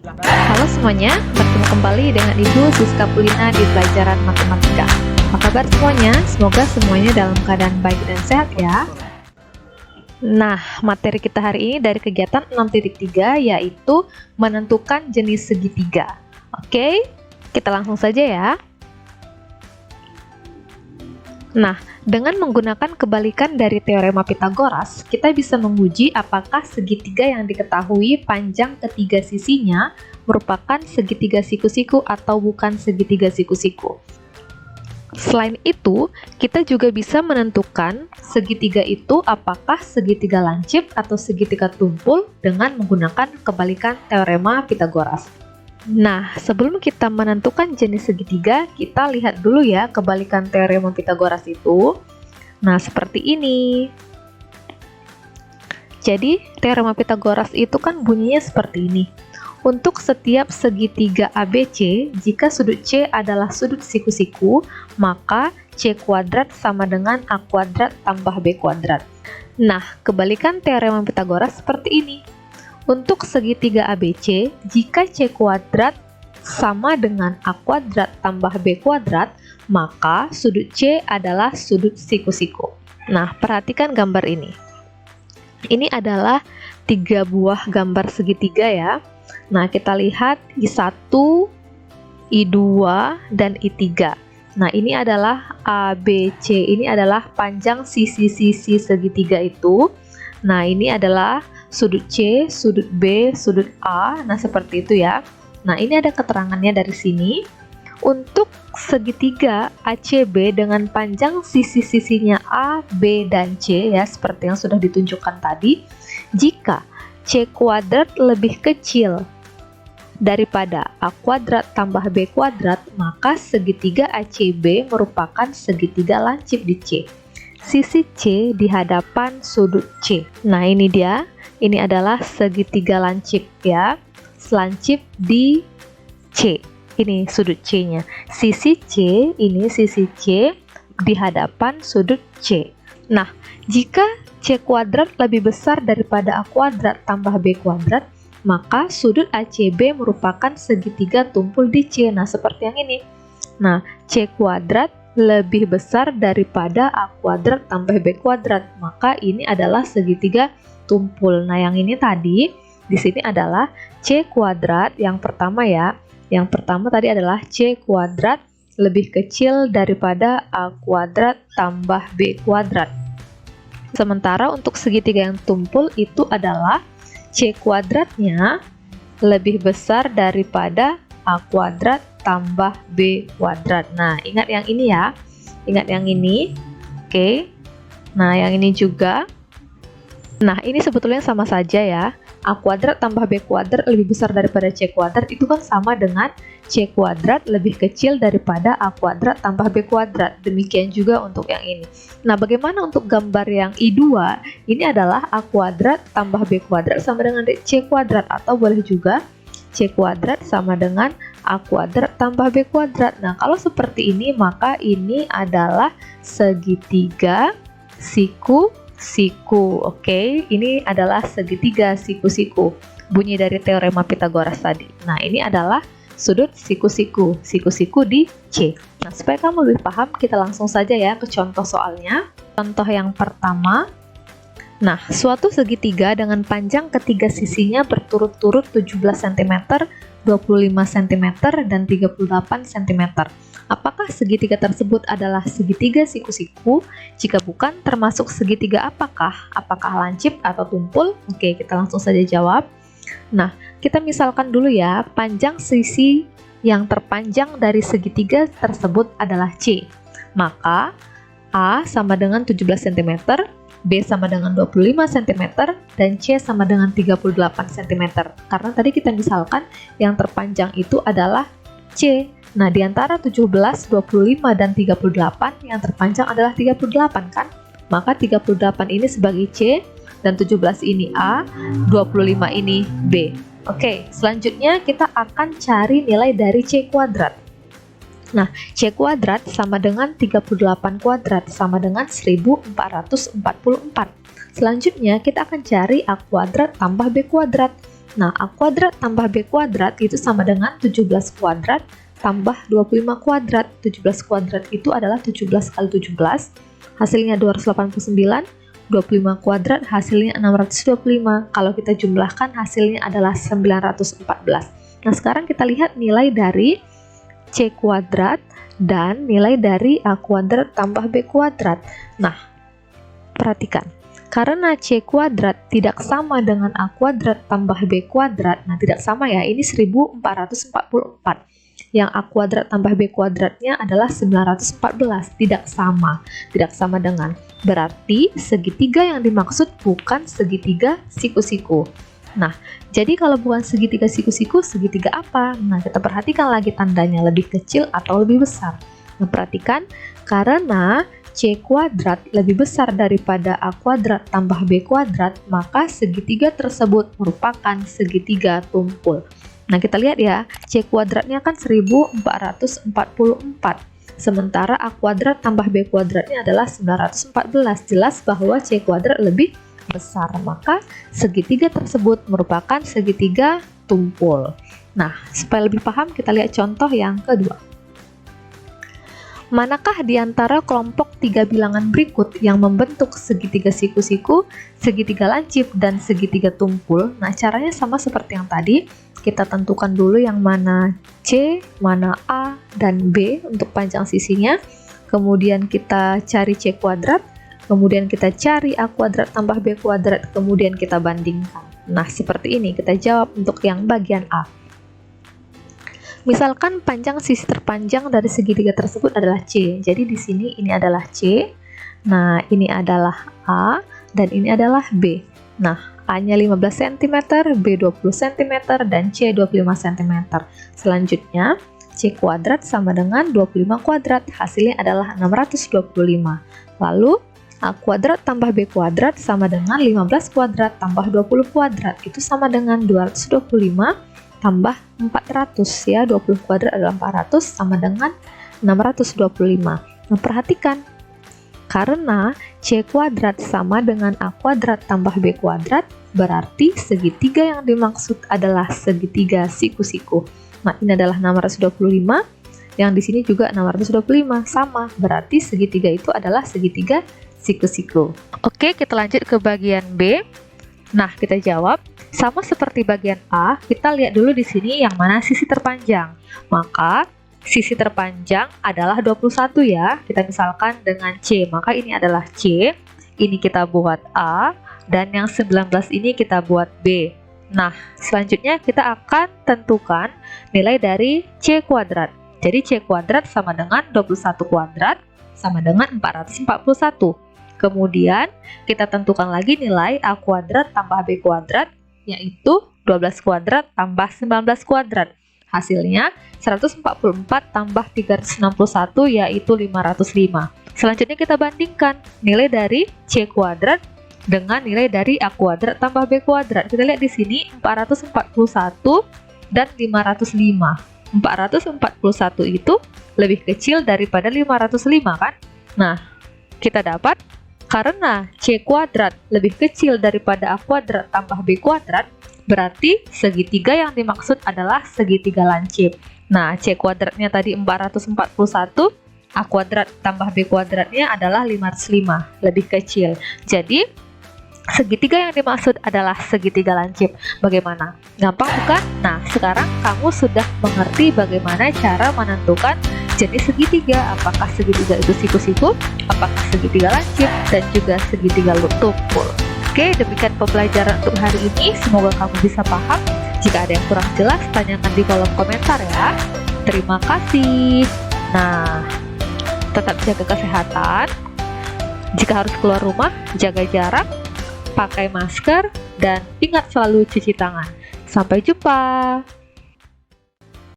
Halo semuanya, bertemu kembali dengan Ibu Siska Pulina di pelajaran matematika. Apa kabar semuanya? Semoga semuanya dalam keadaan baik dan sehat ya. Nah, materi kita hari ini dari kegiatan 6.3 yaitu menentukan jenis segitiga. Oke, kita langsung saja ya. Nah, dengan menggunakan kebalikan dari teorema Pythagoras, kita bisa menguji apakah segitiga yang diketahui panjang ketiga sisinya merupakan segitiga siku-siku atau bukan segitiga siku-siku. Selain itu, kita juga bisa menentukan segitiga itu apakah segitiga lancip atau segitiga tumpul dengan menggunakan kebalikan teorema Pythagoras. Nah, sebelum kita menentukan jenis segitiga, kita lihat dulu ya kebalikan teorema Pythagoras itu. Nah, seperti ini. Jadi, teorema Pythagoras itu kan bunyinya seperti ini. Untuk setiap segitiga ABC, jika sudut C adalah sudut siku-siku, maka C kuadrat sama dengan A kuadrat tambah B kuadrat. Nah, kebalikan teorema Pythagoras seperti ini. Untuk segitiga ABC, jika C kuadrat sama dengan A kuadrat tambah B kuadrat, maka sudut C adalah sudut siku-siku. Nah, perhatikan gambar ini. Ini adalah 3 buah gambar segitiga ya. Nah, kita lihat I1, I2, dan I3. Nah, ini adalah ABC, ini adalah panjang sisi-sisi segitiga itu. Nah, ini adalah sudut C, sudut B, sudut A. Nah, seperti itu ya. Nah, ini ada keterangannya dari sini. Untuk segitiga ACB dengan panjang sisi-sisinya A, B, dan C ya, seperti yang sudah ditunjukkan tadi. Jika C kuadrat lebih kecil daripada A kuadrat tambah B kuadrat, maka segitiga ACB merupakan segitiga lancip di C. Sisi C di hadapan sudut C. Nah, ini dia. Ini adalah segitiga lancip ya. Lancip di C. Ini sudut C-nya. Sisi C, ini sisi C di hadapan sudut C. Nah, jika C kuadrat lebih besar daripada A kuadrat tambah B kuadrat, maka sudut ACB merupakan segitiga tumpul di C. Nah, seperti yang ini. Nah, C kuadrat lebih besar daripada A kuadrat tambah B kuadrat, maka ini adalah segitiga tumpul. Nah, yang ini tadi di sini adalah C kuadrat yang pertama ya. Yang pertama tadi adalah C kuadrat lebih kecil daripada A kuadrat tambah B kuadrat. Sementara untuk segitiga yang tumpul itu adalah C kuadratnya lebih besar daripada A kuadrat tambah B kuadrat. Nah, ingat yang ini ya. Ingat yang ini. Oke. Nah, yang ini juga. Nah, ini sebetulnya sama saja ya. A kuadrat tambah B kuadrat lebih besar daripada C kuadrat itu kan sama dengan C kuadrat lebih kecil daripada A kuadrat tambah B kuadrat. Demikian juga untuk yang ini. Nah, bagaimana untuk gambar yang I2? Ini adalah A kuadrat tambah B kuadrat sama dengan C kuadrat, atau boleh juga C kuadrat sama dengan A kuadrat tambah B kuadrat. Nah, kalau seperti ini maka ini adalah segitiga siku-siku. Oke, ini adalah segitiga siku-siku. Bunyi dari teorema Pythagoras tadi. Nah, ini adalah sudut siku-siku. Siku-siku di C. Nah, supaya kamu lebih paham, kita langsung saja ya ke contoh soalnya. Contoh yang pertama. Nah, suatu segitiga dengan panjang ketiga sisinya berturut-turut 17 cm, 25 cm, dan 38 cm. Apakah segitiga tersebut adalah segitiga siku-siku? Jika bukan, termasuk segitiga apakah? Apakah lancip atau tumpul? Oke, kita langsung saja jawab. Nah, kita misalkan dulu ya, panjang sisi yang terpanjang dari segitiga tersebut adalah C. Maka, A sama dengan 17 cm, B sama dengan 25 cm, dan C sama dengan 38 cm. Karena tadi kita misalkan yang terpanjang itu adalah C. Nah, di antara 17, 25, dan 38, yang terpanjang adalah 38 kan? Maka 38 ini sebagai C, dan 17 ini A, 25 ini B. Oke, selanjutnya kita akan cari nilai dari C kuadrat. Nah, C kuadrat sama dengan 38 kuadrat sama dengan 1444. Selanjutnya kita akan cari A kuadrat tambah B kuadrat. Nah, A kuadrat tambah B kuadrat itu sama dengan 17 kuadrat tambah 25 kuadrat. 17 kuadrat itu adalah 17 kali 17, hasilnya 289. 25 kuadrat hasilnya 625. Kalau kita jumlahkan hasilnya adalah 914. Nah, sekarang kita lihat nilai dari C kuadrat dan nilai dari A kuadrat tambah B kuadrat. Nah, perhatikan. Karena C kuadrat tidak sama dengan A kuadrat tambah B kuadrat. Nah, tidak sama ya. Ini 1444. Yang A kuadrat tambah B kuadratnya adalah 914, tidak sama dengan. Berarti segitiga yang dimaksud bukan segitiga siku-siku. Nah, jadi kalau bukan segitiga siku-siku, segitiga apa? Nah, kita perhatikan lagi tandanya, lebih kecil atau lebih besar. Nah, perhatikan, karena C kuadrat lebih besar daripada A kuadrat tambah B kuadrat, maka segitiga tersebut merupakan segitiga tumpul. Nah, kita lihat ya, C kuadratnya kan 1444. Sementara A kuadrat tambah B kuadratnya adalah 914. Jelas bahwa C kuadrat lebih besar, maka segitiga tersebut merupakan segitiga tumpul. Nah, supaya lebih paham, kita lihat contoh yang kedua. Manakah di antara kelompok 3 bilangan berikut yang membentuk segitiga siku-siku, segitiga lancip, dan segitiga tumpul? Nah, caranya sama seperti yang tadi. Kita tentukan dulu yang mana C, mana A, dan B untuk panjang sisinya. Kemudian kita cari C kuadrat, kemudian kita cari A kuadrat tambah B kuadrat, kemudian kita bandingkan. Nah, seperti ini kita jawab untuk yang bagian A. Misalkan panjang sisi terpanjang dari segitiga tersebut adalah C. Jadi di sini ini adalah C. Nah, ini adalah A dan ini adalah B. Nah, A-nya 15 cm, B 20 cm, dan C 25 cm. Selanjutnya, C kuadrat sama dengan 25 kuadrat. Hasilnya adalah 625. Lalu, A kuadrat tambah B kuadrat sama dengan 15 kuadrat tambah 20 kuadrat. Itu sama dengan 225 tambah 400 ya. 20 kuadrat adalah 400 sama dengan 625. Nah, perhatikan. Karena C kuadrat sama dengan A kuadrat tambah B kuadrat, berarti segitiga yang dimaksud adalah segitiga siku-siku. Nah, ini adalah 625, yang di sini juga 625, sama. Berarti segitiga itu adalah segitiga siku-siku. Oke, kita lanjut ke bagian B. Nah, kita jawab sama seperti bagian A. Kita lihat dulu di sini yang mana sisi terpanjang. Maka sisi terpanjang adalah 21 ya. Kita misalkan dengan C, maka ini adalah C. Ini kita buat A, dan yang 19 ini kita buat B. Nah, selanjutnya kita akan tentukan nilai dari C kuadrat. Jadi C kuadrat sama dengan 21 kuadrat sama dengan 441. Kemudian kita tentukan lagi nilai A kuadrat tambah B kuadrat, yaitu 12 kuadrat tambah 19 kuadrat. Hasilnya 144 tambah 361, yaitu 505. Selanjutnya kita bandingkan nilai dari C kuadrat dengan nilai dari A kuadrat tambah B kuadrat. Kita lihat di sini 441 dan 505. 441 itu lebih kecil daripada 505 kan? Nah, kita dapat karena C kuadrat lebih kecil daripada A kuadrat tambah B kuadrat, berarti segitiga yang dimaksud adalah segitiga lancip. Nah, C kuadratnya tadi 441, A kuadrat tambah B kuadratnya adalah 505, lebih kecil. Jadi, segitiga yang dimaksud adalah segitiga lancip. Bagaimana? Gampang bukan? Nah, sekarang kamu sudah mengerti bagaimana cara menentukan jenis segitiga. Apakah segitiga itu siku-siku, apakah segitiga lancip, dan juga segitiga tumpul. Oke, demikian pembelajaran untuk hari ini. Semoga kamu bisa paham. Jika ada yang kurang jelas, tanyakan di kolom komentar ya. Terima kasih. Nah, tetap jaga kesehatan. Jika harus keluar rumah, jaga jarak, pakai masker, dan ingat selalu cuci tangan. Sampai jumpa.